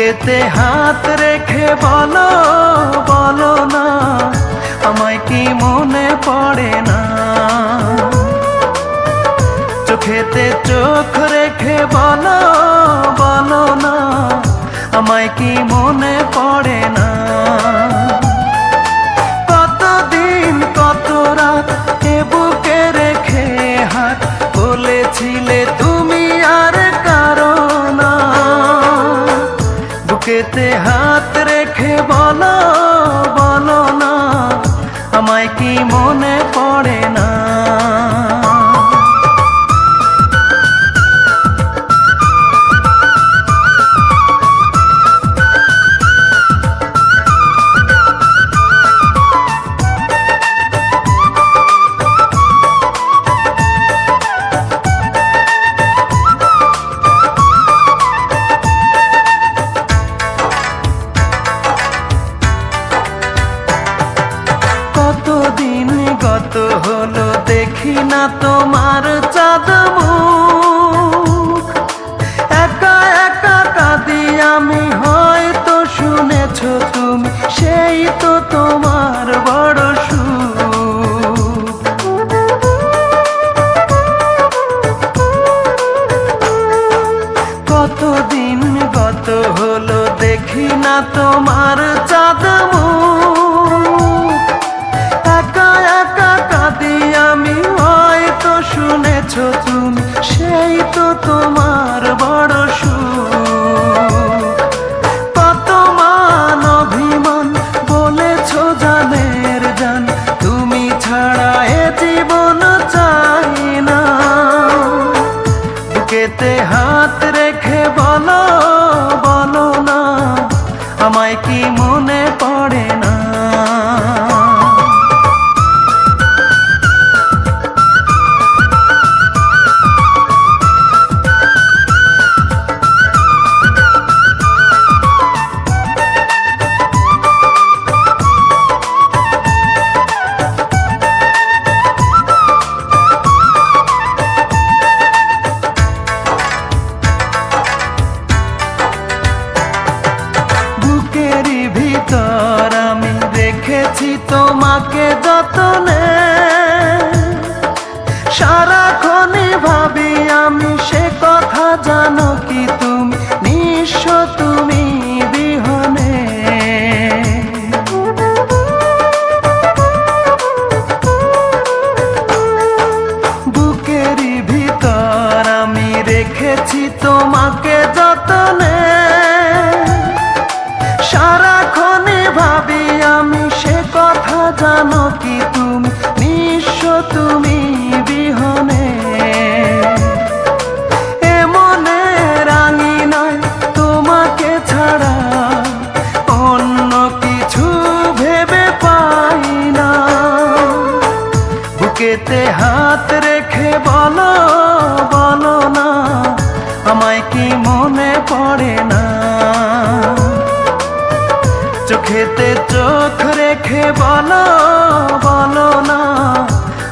বুকেতে হাত রেখে বলো বলো না আমায় কি মনে পড়ে না। চোখেতে চোখ রেখে বলো বলো না আমায় কি মনে পড়ে না। কতদিন কত রাত এ বুকে রেখে হাত বলেছিলে তুমি আর কারো না। বুকেতে হাত রেখে বলো বলো না আমায় কি মনে পড়ে না। কতদিন গত হলো দেখি না তোমার চাঁদ মুখ। একা একা কাঁদি আমি, হয়তো শুনেছো তুমি, সেই তো তোমার বড় সুখ। কতদিন গত হলো দেখি না তোমার চাঁদ মুখ। একা একা কাঁদি আমি, হয়তো শুনেছো তুমি, সেই তো তোমার বড় সুখ। কত মান অভিমান বলেছো জানের জান, তুমি ছাড়া এ জীবন চাই না। বুকেতে হাত রেখে বলো বলো না আমায় কি মনে পড়ে না। বুকেরই ভিতর আমি রেখেছি তোমাকে যতনে, সারাক্ষণই ভাবি আমি সে কথা, জানো কি তুমি নিঃস্ব তুমি বিহনে। বুকেরই ভিতর আমি রেখেছি তোমাকে যতনে, সারাক্ষণই ভাবি আমি সে কথা, জানো কি তুমি নিঃস্ব তুমি বিহনে। এমনে রাঙি নয় তোমাকে ছাড়া অন্য কিছু ভেবে পাই না। বুকেতে হাত রেখে বলো বলো না আমায় কি মনে পড়ে না। চোখেতে চোখ রেখে বলো বলো না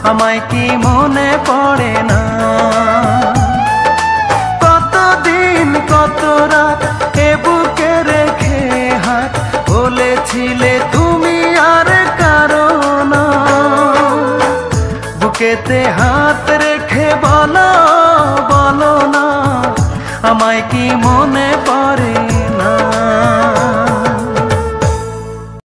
আমায় কি মনে পড়ে না। কতদিন কত রাত এ বুকে রেখে হাত বলেছিলে তুমি আর কারো না। বুকেতে হাত